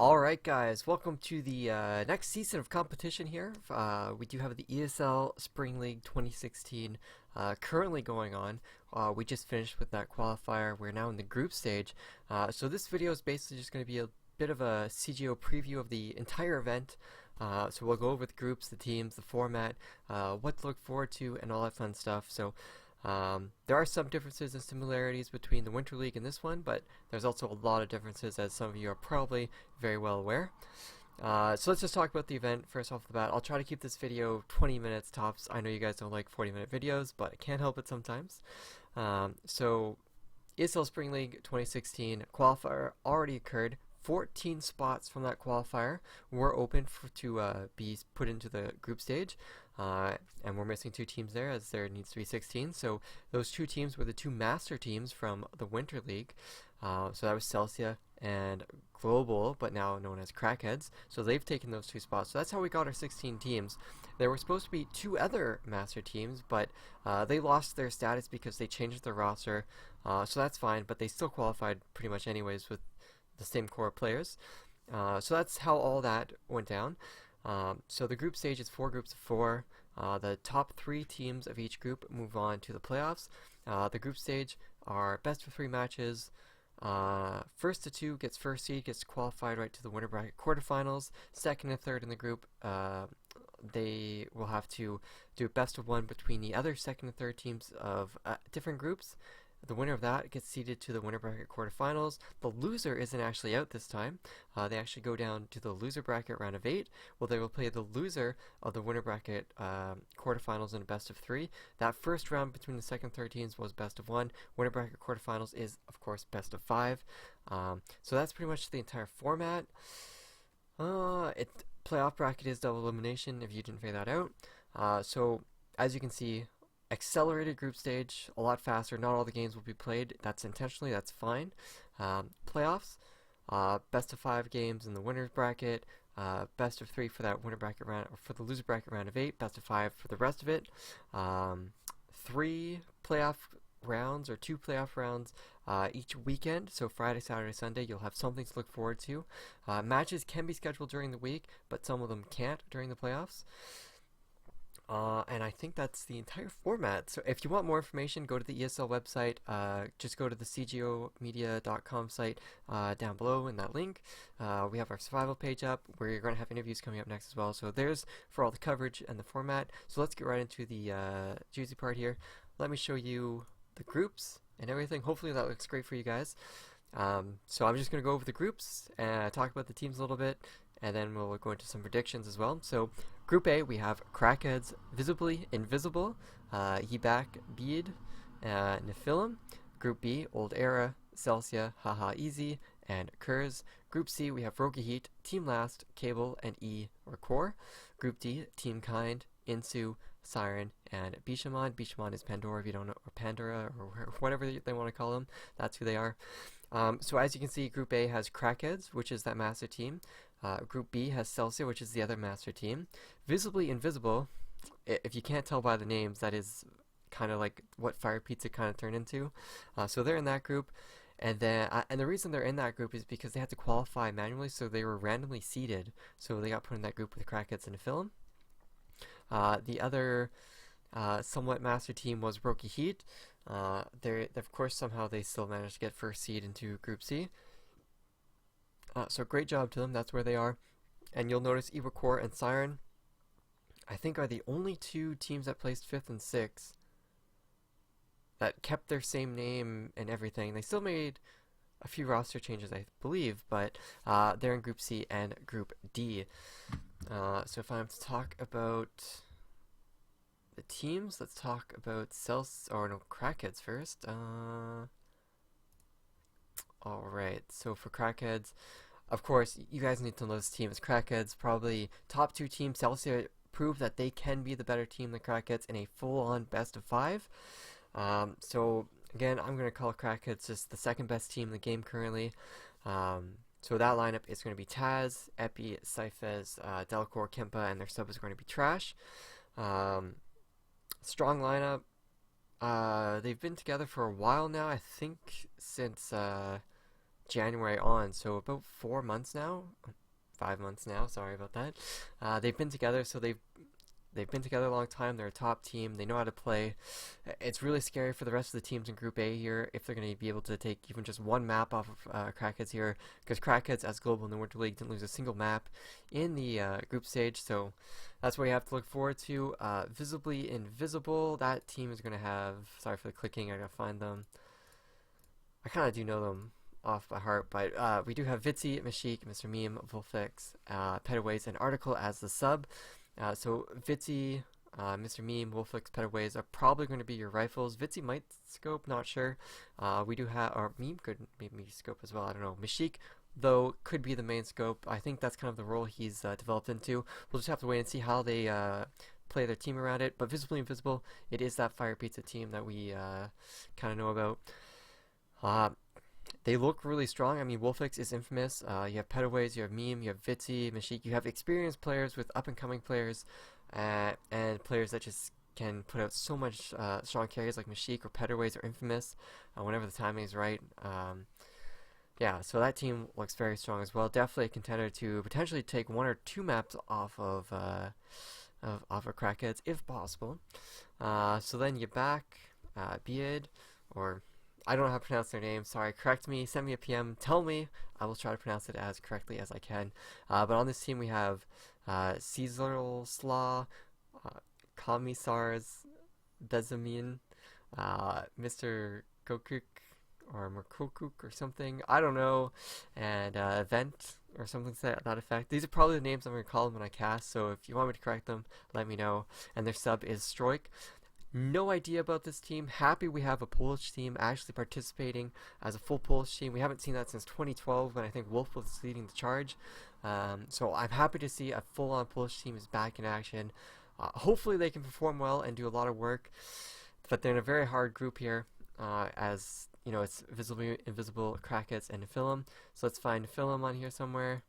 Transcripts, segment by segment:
Alright guys, welcome to the next season of competition here. We do have the ESL Spring League 2016 currently going on. We just finished with that qualifier. We're now in the group stage. So this video is basically just going to be a bit of a CGO preview of the entire event. So we'll go over the groups, the teams, the format, what to look forward to, and all that fun stuff. So there are some differences and similarities between the Winter League and this one, but there's also a lot of differences, as some of you are probably very well aware. So let's just talk about the event first off the bat. I'll try to keep this video 20 minutes tops. I know you guys don't like 40-minute videos, but I can't help it sometimes. So ESL Spring League 2016 qualifier already occurred. 14 spots from that qualifier were open to be put into the group stage, and we're missing 2 teams there, as there needs to be 16. So those 2 teams were the 2 master teams from the Winter League. So that was Celsia and Global, but now known as Crackheads. So they've taken those 2 spots. So that's how we got our 16 teams. There were supposed to be 2 other master teams, but they lost their status because they changed their roster. So that's fine, but they still qualified pretty much anyways with the same core of players. So that's how all that went down. So the group stage is 4 groups of 4. The top 3 teams of each group move on to the playoffs. The group stage are best of 3 matches. First to 2 gets first seed, gets qualified right to the winter bracket quarterfinals. Second and third in the group, they will have to do best of 1 between the other second and third teams of different groups. The winner of that gets seeded to the winter bracket quarterfinals. The loser isn't actually out this time. They actually go down to the loser bracket round of 8. Well, they will play the loser of the winter bracket quarterfinals in a best of 3. That first round between the second and third teams was best of 1. Winter bracket quarterfinals is, of course, best of 5. So that's pretty much the entire format. Playoff bracket is double elimination, if you didn't figure that out. So as you can see, accelerated group stage, a lot faster. Not all the games will be played. That's intentionally, that's fine. Playoffs, best of 5 games in the winners bracket, best of 3 for that winner bracket round, or for the loser bracket round of 8, best of 5 for the rest of it. 3 playoff rounds, or 2 playoff rounds each weekend. So Friday, Saturday, Sunday, you'll have something to look forward to. Matches can be scheduled during the week, but some of them can't during the playoffs. And I think that's the entire format. So if you want more information, go to the ESL website. Just go to the CGOmedia.com site down below in that link. We have our survival page up, where you're going to have interviews coming up next as well. So there's for all the coverage and the format. So let's get right into the juicy part here. Let me show you the groups and everything. Hopefully that looks great for you guys. So I'm just going to go over the groups and talk about the teams a little bit, and then we'll go into some predictions as well. So Group A, we have Crackheads, Visibly Invisible, Yibak, Bede, Nephilim. Group B, Old Era, Celsia, Haha Easy, and Kurz. Group C, we have Rogue Heat, Team Last, Cable, and E or Core. Group D, Team Kind, Insu, Siren, and Bishamon. Bishamon is Pandora, if you don't know, or Pandora, or whatever they want to call them. That's who they are. So as you can see, Group A has Crackheads, which is that master team. Group B has Celsia, which is the other master team. Visibly Invisible, if you can't tell by the names, that is kind of like what Fire Pizza kind of turned into. So they're in that group. And then, and the reason they're in that group is because they had to qualify manually, so they were randomly seeded. So they got put in that group with Crackheads and Nephilim. The other somewhat master team was Roki Heat. Of course, somehow they still managed to get first seed into Group C. So great job to them. That's where they are. And you'll notice Iwakor and Siren, I think, are the only 2 teams that placed 5th and 6th that kept their same name and everything. They still made a few roster changes, I believe, but they're in Group C and Group D. So if I'm to talk about the teams, let's talk about Crackheads first. Alright, so for Crackheads, of course, you guys need to know this team is Crackheads. Probably top 2 teams. Celsia proved that they can be the better team than Crackheads in a full-on best of 5. So again, I'm going to call Crackheads just the second best team in the game currently. So that lineup is going to be Taz, Epi, Cyphez, Delcor, Kempa, and their sub is going to be Trash. Strong lineup. They've been together for a while now, I think since January on, so about 4 months now, 5 months now. Sorry about that. They've been together, so they've been together a long time. They're a top team. They know how to play. It's really scary for the rest of the teams in Group A here if they're going to be able to take even just one map off of Crackheads here, because Crackheads, as global in the Winter League, didn't lose a single map in the group stage. So that's what you have to look forward to. Visibly Invisible, that team is going to have. Sorry for the clicking. I gotta find them. I kind of do know them off by heart, but we do have Vitzy, Mashik, Mr. Meme, Volfix, Petaways, and Article as the sub. So Vitzy, Mr. Meme, Wolfix, Petaways are probably going to be your rifles. Vitzy might scope, not sure. We do have, or Meme could maybe scope as well, I don't know. Mashik, though, could be the main scope. I think that's kind of the role he's developed into. We'll just have to wait and see how they play their team around it. But Visibly Invisible, it is that Fire Pizza team that we kind of know about. They look really strong. I mean, Wolfix is infamous. You have Petaways, you have Meme, you have Vitzy, Mashik. You have experienced players with up-and-coming players, and players that just can put out so much strong carries like Mashik or Petaways are infamous whenever the timing is right. Yeah, so that team looks very strong as well. Definitely a contender to potentially take 1 or 2 maps off of Crackheads if possible. So then you back Beard, or I don't know how to pronounce their name. Sorry, correct me, send me a PM, tell me. I will try to pronounce it as correctly as I can. But on this team we have Caesar Slaw, Commissars, Bezamin, Mr. Kokuk, or Merkokuk or something, I don't know, and Event or something to that effect. These are probably the names I'm going to call them when I cast, so if you want me to correct them, let me know. And their sub is Stroik. No idea about this team. Happy we have a Polish team actually participating as a full Polish team. We haven't seen that since 2012 when I think Wolf was leading the charge. So I'm happy to see a full-on Polish team is back in action. Hopefully they can perform well and do a lot of work. But they're in a very hard group here, as you know, it's Visibly Invisible, Crackheads, and Nephilim. So let's find Nephilim on here somewhere.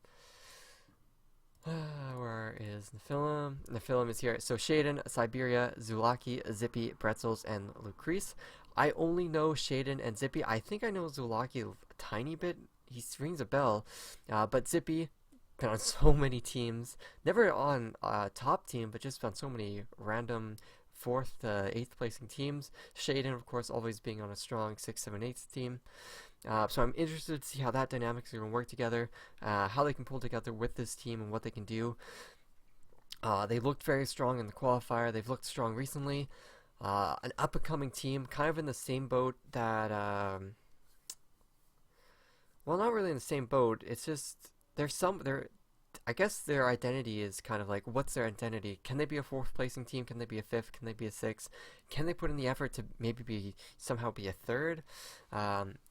Where is Nephilim? Nephilim is here. So Shaden, Siberia, Zulaki, Zippy, Bretzels, and Lucrece. I only know Shaden and Zippy. I think I know Zulaki a tiny bit. He rings a bell. But Zippy, been on so many teams. Never on top team, but just on so many random 4th to 8th placing teams. Shaden, of course, always being on a strong 6th, 7th, 8th team. So I'm interested to see how that dynamics are going to work together, how they can pull together with this team and what they can do. They looked very strong in the qualifier. They've looked strong recently. An up-and-coming team, kind of in the same boat that, well, not really in the same boat. It's just I guess their identity is kind of like, what's their identity? Can they be a 4th placing team? Can they be a 5th? Can they be a 6th? Can they put in the effort to maybe somehow be a 3rd?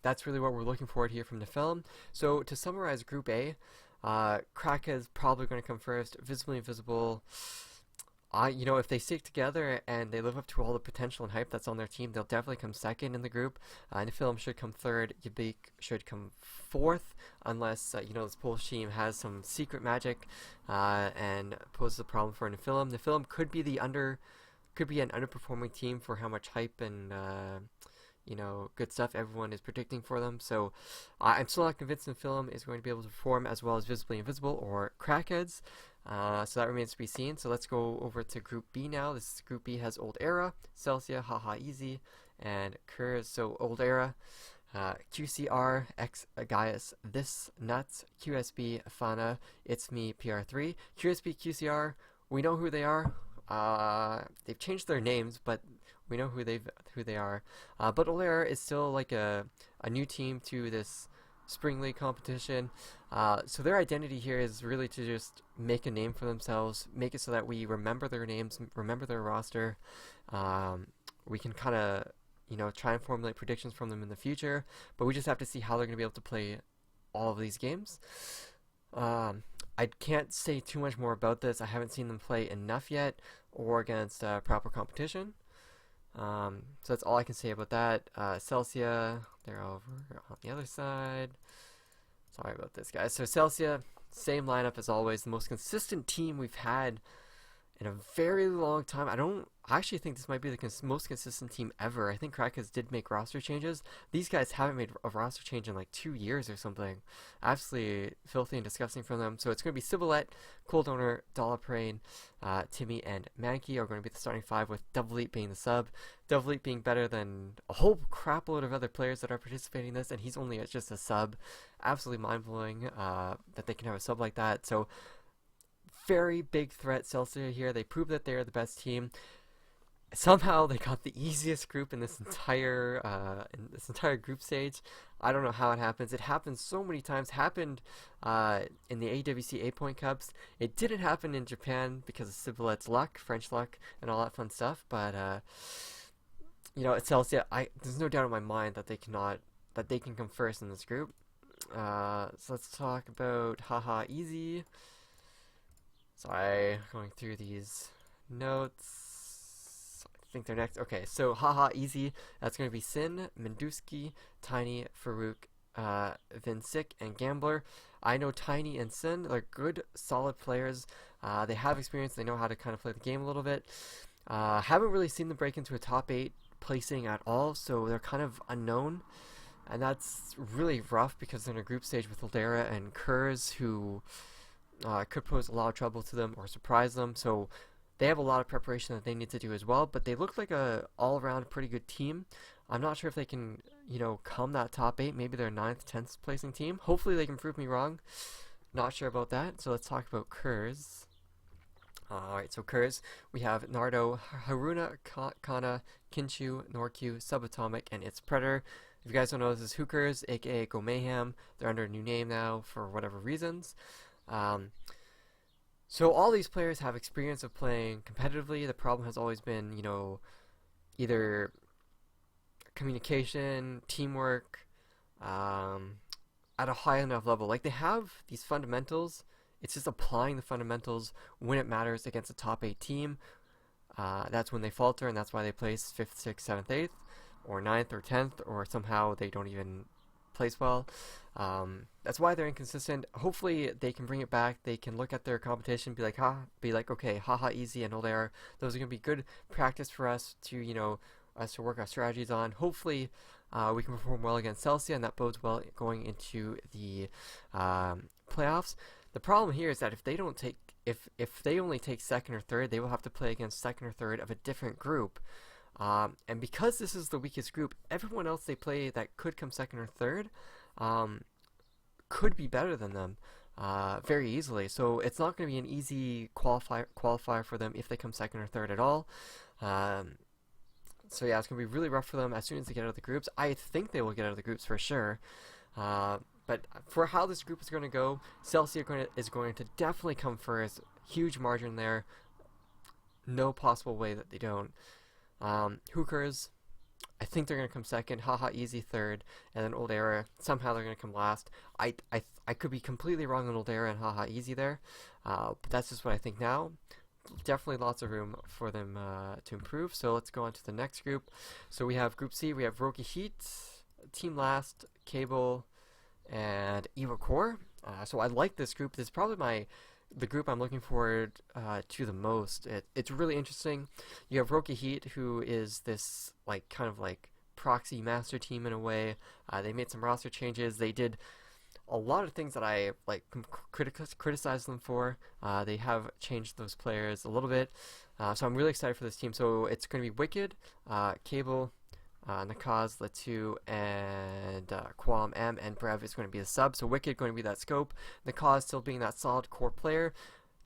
That's really what we're looking for here from the film. So to summarize Group A, Crackhead is probably going to come first. Visibly Invisible, you know, if they stick together and they live up to all the potential and hype that's on their team, they'll definitely come second in the group. Nephilim should come third. Yabik should come fourth, unless you know, this Polish team has some secret magic and poses a problem for Nephilim. Nephilim could be an underperforming team for how much hype and you know, good stuff everyone is predicting for them. So I'm still not convinced Nephilim is going to be able to perform as well as Visibly Invisible or Crackheads. So that remains to be seen. So let's go over to Group B now. This Group B has Old Era, Celsia, Haha Easy, and Kurz. So Old Era, QCR, X Gaius, This Nuts, QSB, Fana, It's Me, PR3. QSB, QCR, we know who they are. They've changed their names, but we know who they are. But Old Era is still like a new team to this Spring League competition. So their identity here is really to just make a name for themselves, make it so that we remember their names, remember their roster. We can kind of, you know, try and formulate predictions from them in the future, but we just have to see how they're going to be able to play all of these games. I can't say too much more about this. I haven't seen them play enough yet or against proper competition. So that's all I can say about that. Celsia, they're over on the other side. Sorry about this, guys. So Celsia, same lineup as always, the most consistent team we've had in a very long time. I actually think this might be the most consistent team ever. I think Krakus did make roster changes. These guys haven't made a roster change in like 2 years or something. Absolutely filthy and disgusting from them. So it's going to be Civilette, Cold Owner, Dolaprane, Timmy, and Mankey are going to be the starting five, with Devleet being the sub. Devleet being better than a whole crap load of other players that are participating in this, and he's only just a sub. Absolutely mind-blowing that they can have a sub like that. So very big threat Celsius here. They proved that they're the best team. Somehow they got the easiest group in this entire group stage. I don't know how it happens. It happens so many times. Happened in the AWC 8-point cups. It didn't happen in Japan because of Civilette's luck, French luck, and all that fun stuff. But you know, it tells you. There's no doubt in my mind that they can come first in this group. So let's talk about Haha Easy. Sorry, going through these notes. I think they're next. Okay, so Haha Easy. That's going to be Sin, Menduski, Tiny, Farouk, Vinsik, and Gambler. I know Tiny and Sin. They're good, solid players. They have experience. They know how to kind of play the game a little bit. Haven't really seen them break into a top 8 placing at all, so they're kind of unknown. And that's really rough because they're in a group stage with Ildera and Kurz, who could pose a lot of trouble to them or surprise them. So they have a lot of preparation that they need to do as well, but they look like a all-around pretty good team. I'm not sure if they can, you know, come that top 8. Maybe they're 9th, 10th placing team. Hopefully they can prove me wrong. Not sure about that. So let's talk about Kurz. Alright, so Kurz, we have Nardo, Haruna, Kana, Kinchu, Norq, Subatomic, and It's Predator. If you guys don't know, this is Hookers, aka Go Mayhem. They're under a new name now for whatever reasons. So all these players have experience of playing competitively. The problem has always been, you know, either communication, teamwork, at a high enough level. Like, they have these fundamentals. It's just applying the fundamentals when it matters against a top 8 team. That's when they falter, and that's why they place 5th, 6th, 7th, 8th, or 9th, or 10th, or somehow they don't even place well. That's why they're inconsistent. Hopefully they can bring it back. They can look at their competition, be like, okay, Haha Easy and Ildera, those are going to be good practice for us to, you know, us to work our strategies on. Hopefully we can perform well against Celsius, and that bodes well going into the playoffs. The problem here is that if they don't take, if they only take 2nd or 3rd, they will have to play against 2nd or 3rd of a different group. And because this is the weakest group, everyone else they play that could come 2nd or 3rd could be better than them very easily. So it's not going to be an easy qualifier for them if they come 2nd or 3rd at all. So yeah, it's going to be really rough for them as soon as they get out of the groups. I think they will get out of the groups for sure. But for how this group is going to go, Celsius is going to definitely come first. Huge margin there. No possible way that they don't. Hookers, I think they're going to come 2nd. Haha Easy 3rd, and then Ildera, somehow they're going to come last. I could be completely wrong on Ildera and Haha Easy there, but that's just what I think now. Definitely lots of room for them to improve. So let's go on to the next group. So we have Group C. We have Roki Heat, Team Last, Cable, and Evo Core. So I like this group. This is probably the group I'm looking forward to the most. It's really interesting. You have Roki Heat, who is this kind of proxy master team in a way. They made some roster changes. They did a lot of things that I criticize them for. They have changed those players a little bit. So I'm really excited for this team. So it's going to be Wicked, Cable, Nakaz, Latu, and Quam M, and Brev is going to be the sub. So Wicked going to be that scope. Nakaz still being that solid core player.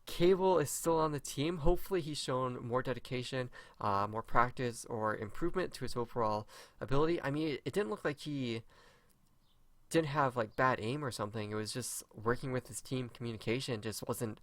Cable is still on the team. Hopefully he's shown more dedication, more practice, or improvement to his overall ability. I mean, it didn't look like he didn't have bad aim or something. It was just working with his team, communication just wasn't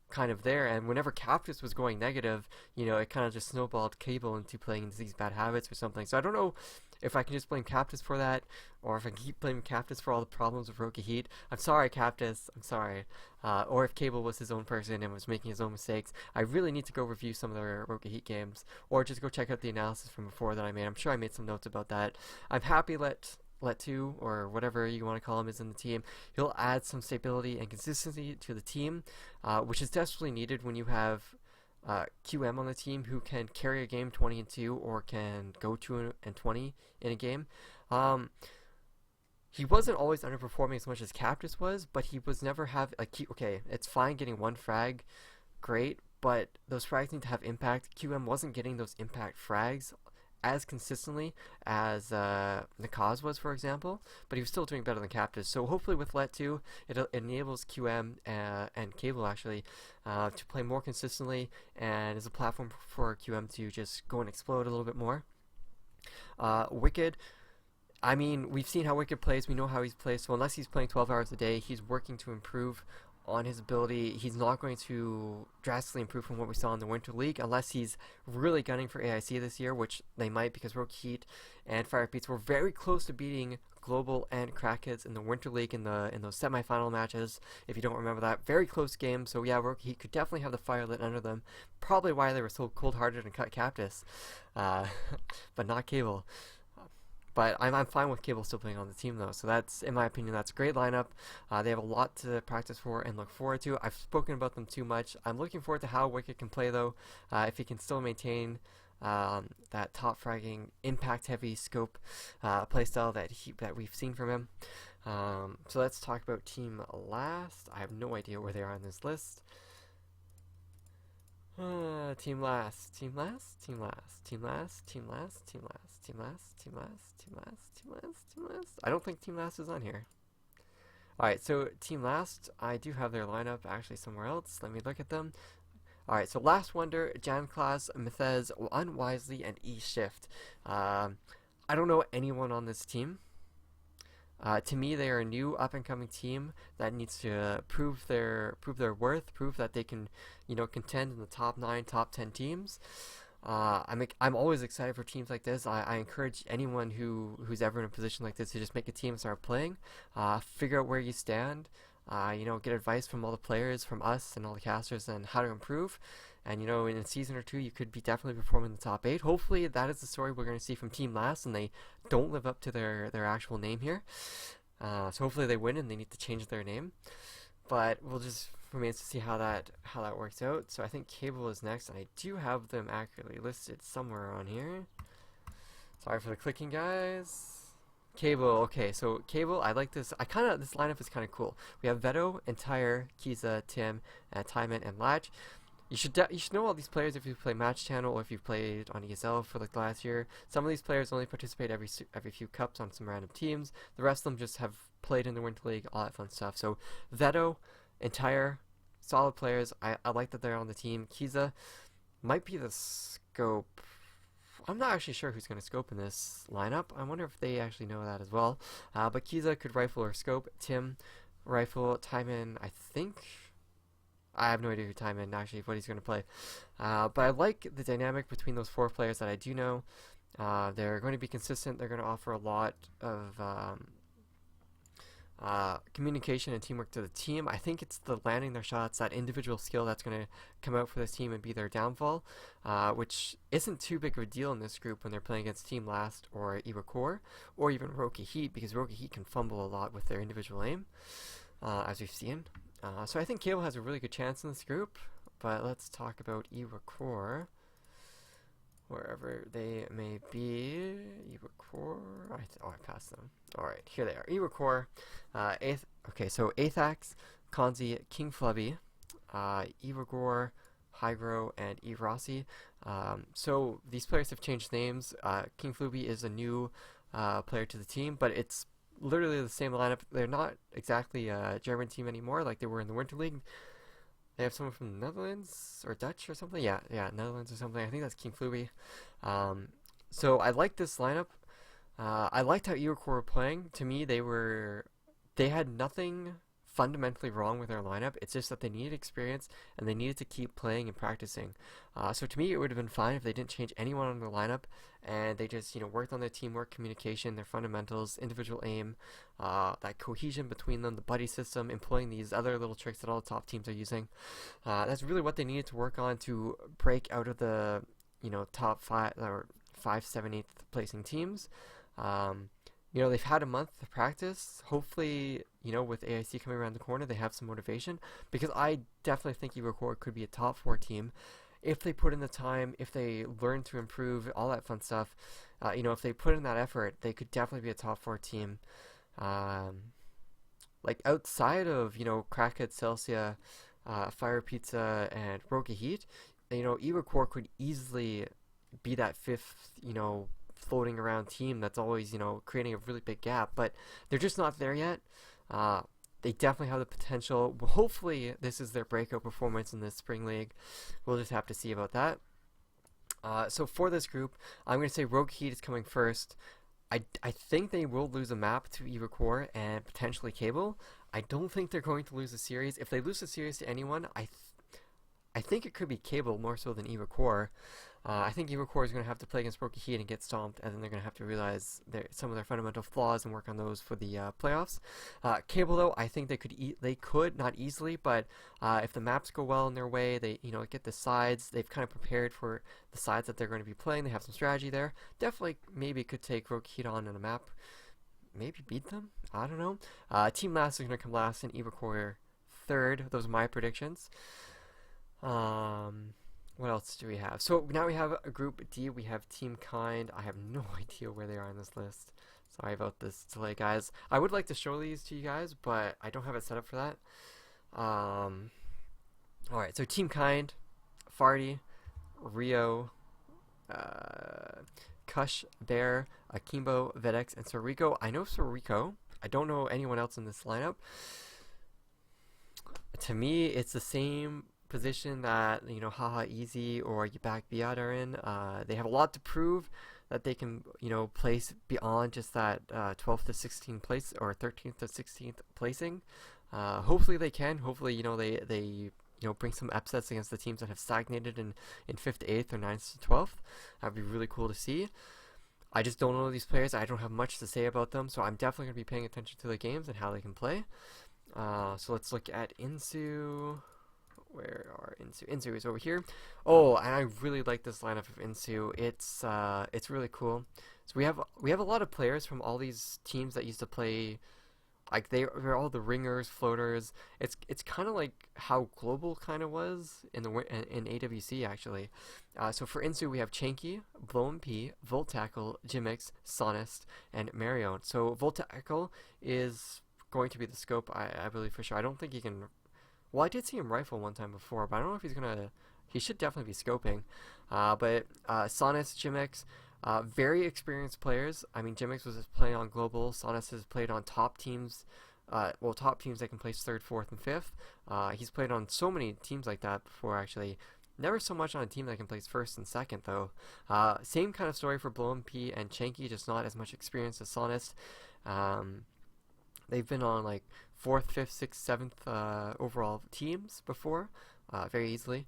kind of there, and whenever Cactus was going negative, it kind of just snowballed Cable into playing into these bad habits or something. So I don't know if I can just blame Cactus for that, or if I can keep blaming Cactus for all the problems with Roki Heat. I'm sorry, Cactus. I'm sorry. Or if Cable was his own person and was making his own mistakes. I really need to go review some of the Roki Heat games, or just go check out the analysis from before that I made. I'm sure I made some notes about that. I'm happy Letu, or whatever you want to call him, is in the team. He'll add some stability and consistency to the team, which is desperately needed when you have QM on the team who can carry a game 20-2 or can go 2-20 in a game. He wasn't always underperforming as much as Cactus was, but he was never okay, it's fine getting one frag, great, but those frags need to have impact. QM wasn't getting those impact frags as consistently as Nakaz was, for example, but he was still doing better than Cactus. So hopefully with Let 2, it enables QM and Cable actually to play more consistently, and is a platform for QM to just go and explode a little bit more. Wicked, I mean, we've seen how Wicked plays, we know how he's plays, so unless he's playing 12 hours a day, he's working to improve on his ability. He's not going to drastically improve from what we saw in the Winter League unless he's really gunning for AIC this year, which they might, because Rogue Heat and Fire Beats were very close to beating Global and Crackheads in the Winter League in those semifinal matches. If you don't remember that, very close game. So yeah, Rogue Heat could definitely have the fire lit under them. Probably why they were so cold-hearted and cut Cactus, but not Cable. But I'm fine with Cable still playing on the team, though. So that's, in my opinion, that's a great lineup. They have a lot to practice for and look forward to. I've spoken about them too much. I'm looking forward to how Wicked can play, though. If he can still maintain that top fragging, impact-heavy scope playstyle that we've seen from him. So let's talk about Team Last. I have no idea where they are on this list. Team last. I don't think Team Last is on here. Alright, so Team Last, I do have their lineup actually somewhere else. Let me look at them. Alright, so Last Wonder, Jan Class, Methez, Unwisely, and E-Shift. I don't know anyone on this team. To me, they are a new up-and-coming team that needs to prove their worth, prove that they can, contend in the top 9, top 10 teams. I'm always excited for teams like this. I encourage anyone who's ever in a position like this to just make a team and start playing. Figure out where you stand. Get advice from all the players, from us, and all the casters, and how to improve. And in a season or two, you could be definitely performing in the top 8. Hopefully, that is the story we're going to see from Team Last, and they don't live up to their actual name here. So hopefully they win, and they need to change their name. But we'll just remains to see how that works out. So I think Cable is next, and I do have them accurately listed somewhere on here. Sorry for the clicking, guys. Cable, okay, so Cable, I like this. This lineup is kind of cool. We have Veto, Entire, Kiza, Tim, Timon, and Latch. You should know all these players if you play Match Channel or if you've played on ESL for like last year. Some of these players only participate every few cups on some random teams. The rest of them just have played in the Winter League, all that fun stuff. So Veto, Entire, solid players. I like that they're on the team. Kiza might be the scope. I'm not actually sure who's going to scope in this lineup. I wonder if they actually know that as well. But Kiza could rifle or scope. Tim, rifle. Timon, I think. I have no idea who Timon actually what he's going to play. But I like the dynamic between those 4 players that I do know. They're going to be consistent. They're going to offer a lot of communication and teamwork to the team. I think it's the landing their shots, that individual skill that's going to come out for this team and be their downfall, which isn't too big of a deal in this group when they're playing against Team Last or Iroquois or even Roki Heat, because Roki Heat can fumble a lot with their individual aim, as we've seen. So I think Cable has a really good chance in this group, but let's talk about Iroquois, wherever they may be. Iroquois, I passed them. Alright, here they are. Iroquois, so Athax, Kanzi, King Flubby, Iroquois, Hygro, and Erossi. So these players have changed names. King Flubby is a new player to the team, but it's literally the same lineup. They're not exactly a German team anymore like they were in the Winter League. They have someone from the Netherlands or Dutch or something. Yeah, Netherlands or something. I think that's King Flubby. So I like this lineup. I liked how Iroquois were playing. To me, they had nothing fundamentally wrong with their lineup. It's just that they needed experience and they needed to keep playing and practicing. So to me, it would have been fine if they didn't change anyone on their lineup and they just worked on their teamwork, communication, their fundamentals, individual aim, that cohesion between them, the buddy system, employing these other little tricks that all the top teams are using. That's really what they needed to work on to break out of the top 5 or 5, 7, 8th placing teams. They've had a month to practice. Hopefully, with AIC coming around the corner, they have some motivation, because I definitely think Iroquois could be a top 4 team. if they put in the time, if they learn to improve, all that fun stuff, if they put in that effort, they could definitely be a top 4 team. Um, like outside of Crackhead, Celsia, Fire Pizza, and Roka Heat, Eva Core could easily be that fifth, floating around team that's always, creating a really big gap. But they're just not there yet. They definitely have the potential. Hopefully, this is their breakout performance in this spring league. We'll just have to see about that. So for this group, I'm going to say Rogue Heat is coming first. I think they will lose a map to Eva Core and potentially Cable. I don't think they're going to lose a series. If they lose a series to anyone, I think it could be Cable more so than Eva Core. I think Eva Core is going to have to play against Rogue Heat and get stomped, and then they're going to have to realize some of their fundamental flaws and work on those for the playoffs. Cable, though, I think they could not easily, but if the maps go well in their way, they get the sides. They've kind of prepared for the sides that they're going to be playing. They have some strategy there. Definitely, maybe could take Rogue Heat on a map. Maybe beat them. I don't know. Team Last is going to come last, and Eva Core third. Those are my predictions. What else do we have? So now we have a group D. We have Team Kind. I have no idea where they are on this list. Sorry about this delay, guys. I would like to show these to you guys, but I don't have it set up for that. Alright, so Team Kind, Farty, Rio, Kush, Bear, Akimbo, Vedex, and Soriko. I know Soriko. I don't know anyone else in this lineup. To me, it's the same position that Haha Easy or Yabak Biat are in. They have a lot to prove that they can place beyond just that 12th to 16th place or 13th to 16th placing. Hopefully they can. Hopefully they bring some upsets against the teams that have stagnated in 5th to 8th or 9th to 12th. That'd be really cool to see. I just don't know these players. I don't have much to say about them, so I'm definitely going to be paying attention to the games and how they can play. So let's look at Insu. Where are Insu? Insu is over here. Oh, and I really like this lineup of Insu. It's really cool. So we have a lot of players from all these teams that used to play. Like they're all the ringers, floaters. It's kind of like how Global kind of was in AWC actually. So for Insu we have Chanky, Blow P, Volt Tackle, Jimix, Sonist, and Marion. So Volt Tackle is going to be the scope, I believe for sure. I don't think he can. Well, I did see him rifle one time before, but I don't know if he's gonna. He should definitely be scoping. But Sonus, Jimix, very experienced players. I mean, Jimix was playing on Global. Sonus has played on top teams. Top teams that can place 3rd, 4th, and 5th. He's played on so many teams like that before, actually. Never so much on a team that can place 1st and 2nd, though. Same kind of story for Blow P and Chanky, just not as much experience as Sonus. They've been on like 4th, 5th, 6th, 7th overall teams before, very easily.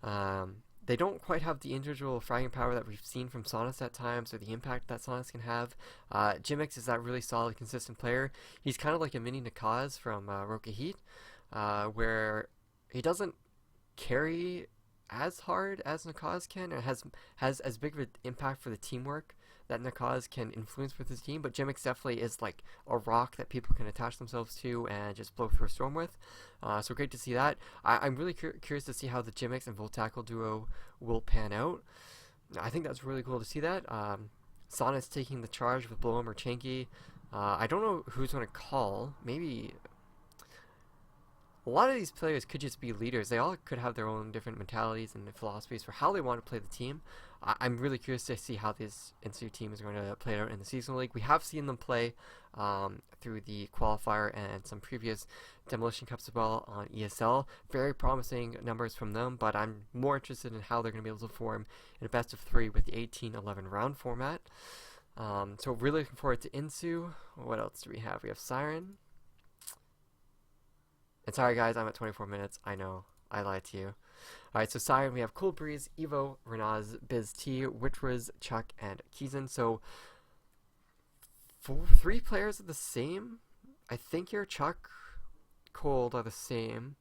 They don't quite have the individual fragging power that we've seen from Sonus at times, or the impact that Sonus can have. Jimix is that really solid, consistent player. He's kind of like a mini Nakaz from Roka Heat, where he doesn't carry as hard as Nakaz can, and has as big of an impact for the teamwork that Nakaz can influence with his team, but Jimix definitely is like a rock that people can attach themselves to and just blow through a storm with. So great to see that. I'm really curious to see how the Jimix and Volt Tackle duo will pan out. I think that's really cool to see that. Sonus taking the charge with Blow'em or Chanky. I don't know who's going to call. Maybe a lot of these players could just be leaders. They all could have their own different mentalities and philosophies for how they want to play the team. I'm really curious to see how this Insu team is going to play out in the seasonal league. We have seen them play through the qualifier and some previous Demolition Cups as well on ESL. Very promising numbers from them, but I'm more interested in how they're going to be able to perform in a best of 3 with the 18-11 round format. So really looking forward to Insu. What else do we have? We have Siren. And sorry guys, I'm at 24 minutes. I know, I lied to you. Alright, so Siren, we have Cool Breeze, Evo, Renaz, Biz T, Witchwiz, Chuck, and Keezen. So 3 players are the same. I think your Chuck, Cold are the same.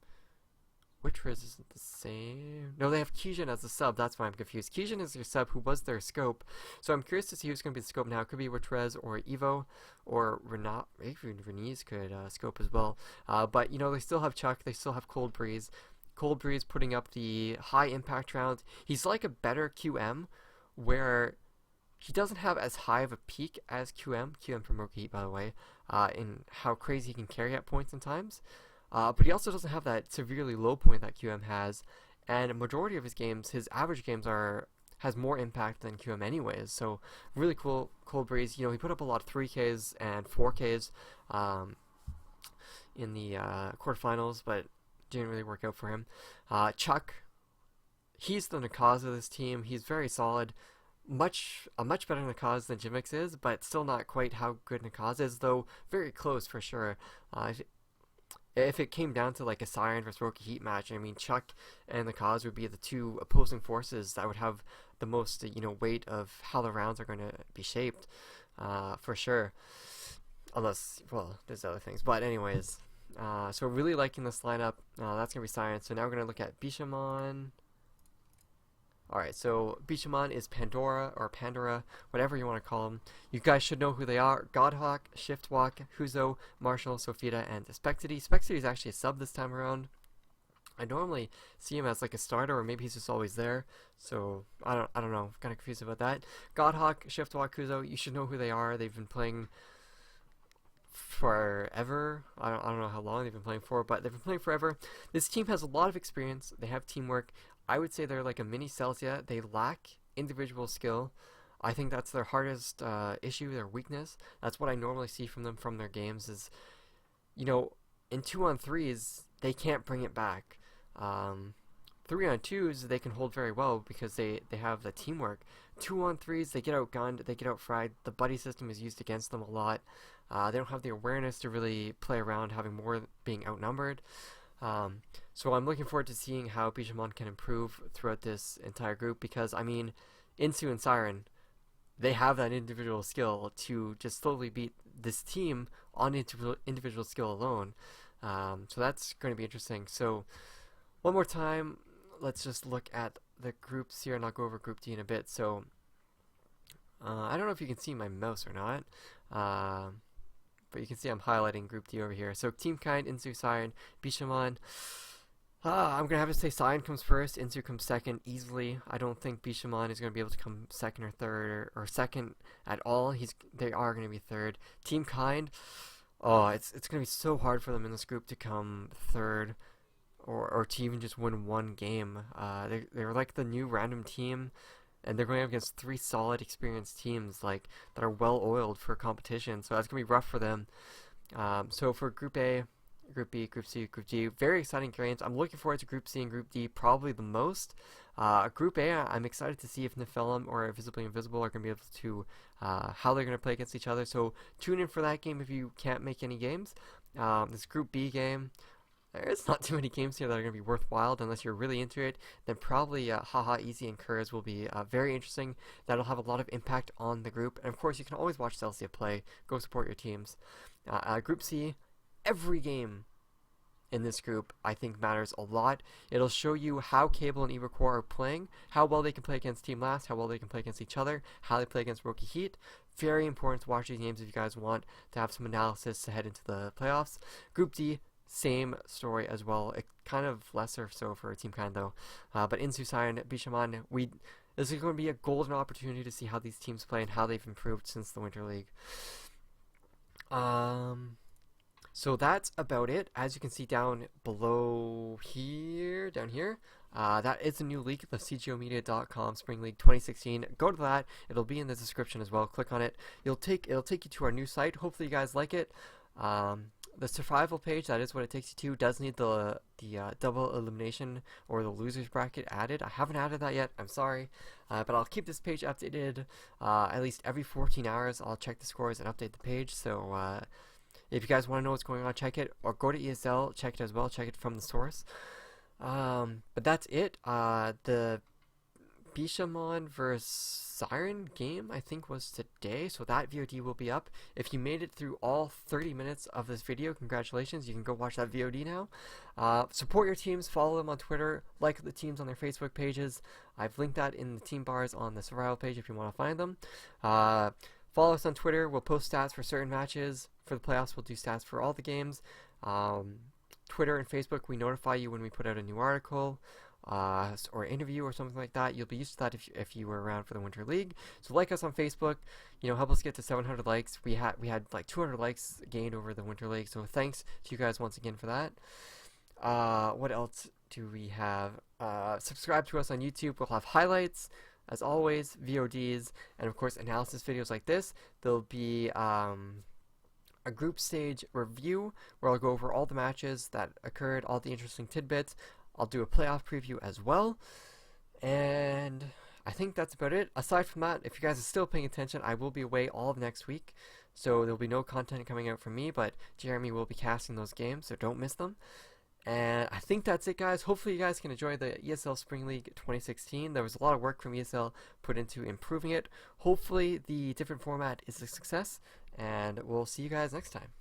Witchwiz isn't the same. No, they have Keejan as the sub. That's why I'm confused. Keejan is your sub, who was their scope. So I'm curious to see who's going to be the scope now. It could be Witchwiz or Evo, or Renat. Maybe Renese could scope as well. But they still have Chuck. They still have Cold Breeze. Cold Breeze putting up the high impact rounds. He's like a better QM, where he doesn't have as high of a peak as QM from Rookie Heat, by the way, in how crazy he can carry at points and times. But he also doesn't have that severely low point that QM has, and a majority of his games, his average games has more impact than QM anyways. So really cool, Cold Breeze. You know, he put up a lot of 3Ks and 4Ks in the quarterfinals, but didn't really work out for him. Chuck, he's the Nakaz of this team. He's very solid. A much better Nakaz than Jimix is, but still not quite how good Nakaz is, though very close for sure. If it came down to like a Siren versus Rookie Heat match, I mean, Chuck and Nakaz would be the two opposing forces that would have the most, weight of how the rounds are going to be shaped, for sure. Unless, well, there's other things. But anyways, so really liking this lineup. That's going to be Siren. So now we're going to look at Bishamon. Alright, so Bishamon is Pandora, or Pandora, whatever you want to call them. You guys should know who they are. Godhawk, Shiftwalk, Huzo, Marshall, Sophita, and Spectity. Spectity is actually a sub this time around. I normally see him as like a starter, or maybe he's just always there. So, I don't know. I'm kind of confused about that. Godhawk, Shiftwalk, Huzo, you should know who they are. They've been playing forever. I don't know how long they've been playing for, but they've been playing forever. This team has a lot of experience. They have teamwork. I would say they're like a mini Celsia. They lack individual skill. I think that's their hardest issue, their weakness. That's what I normally see from them from their games is, in 2-on-3s, they can't bring it back. 3-on-2s, they can hold very well because they have the teamwork. 2-on-3s, they get outgunned, they get outfried. The buddy system is used against them a lot. They don't have the awareness to really play around, having more being outnumbered. So I'm looking forward to seeing how Bishamon can improve throughout this entire group because, I mean, Insu and Siren, they have that individual skill to just slowly beat this team on individual skill alone. So that's going to be interesting. So one more time, let's just look at the groups here, and I'll go over Group D in a bit. So I don't know if you can see my mouse or not. But you can see I'm highlighting Group D over here. So Team Kind, Insu, Siren, Bishamon. I'm going to have to say Siren comes first, Insu comes second easily. I don't think Bishamon is going to be able to come second or third or second at all. They are going to be third. Team Kind, it's going to be so hard for them in this group to come third or to even just win one game. They're like the new random team. And they're going up against 3 solid, experienced teams that are well oiled for competition. So that's gonna be rough for them. So for Group A, Group B, Group C, Group D, very exciting games. I'm looking forward to Group C and Group D probably the most. Group A, I'm excited to see if Nephilim or Visibly Invisible are gonna be able to how they're gonna play against each other. So tune in for that game if you can't make any games. This Group B game. There's not too many games here that are going to be worthwhile unless you're really into it. Then probably Haha, Easy, and Kurz will be very interesting. That'll have a lot of impact on the group. And of course, you can always watch Celsia play. Go support your teams. Group C, every game in this group I think matters a lot. It'll show you how Cable and Ibercore are playing, how well they can play against Team Last, how well they can play against each other, how they play against Rookie Heat. Very important to watch these games if you guys want to have some analysis to head into the playoffs. Group D, same story as well. It kind of lesser so for Team Kind though. But Insu, Siren, Bishamon, this is going to be a golden opportunity to see how these teams play and how they've improved since the Winter League. So that's about it. As you can see down below here, that is a new league, the CGOmedia.com Spring League 2016. Go to that. It'll be in the description as well. Click on it. It'll take you to our new site. Hopefully you guys like it. The survival page, that is what it takes you to, does need the double elimination or the losers bracket added. I haven't added that yet, I'm sorry, but I'll keep this page updated at least every 14 hours. I'll check the scores and update the page, so if you guys want to know what's going on, check it, or go to ESL, check it as well, check it from the source. But that's it. The Bishamon vs Siren game I think was today, so that VOD will be up. If you made it through all 30 minutes of this video, congratulations, you can go watch that VOD now. Support your teams, follow them on Twitter, like the teams on their Facebook pages. I've linked that in the team bars on the survival page if you want to find them. Follow us on Twitter, we'll post stats for certain matches. For the playoffs, we'll do stats for all the games. Twitter and Facebook, we notify you when we put out a new article or interview or something like that. You'll be used to that if you were around for the Winter League. So like us on Facebook, help us get to 700 likes. We had like 200 likes gained over the Winter League, so thanks to you guys once again for that. What else do we have? Subscribe to us on YouTube. We'll have highlights, as always, VODs, and of course analysis videos like this. There'll be a group stage review where I'll go over all the matches that occurred, all the interesting tidbits. I'll do a playoff preview as well, and I think that's about it. Aside from that, if you guys are still paying attention, I will be away all of next week, so there'll be no content coming out from me, but Jeremy will be casting those games, so don't miss them. And I think that's it, guys. Hopefully you guys can enjoy the ESL Spring League 2016. There was a lot of work from ESL put into improving it. Hopefully the different format is a success, and we'll see you guys next time.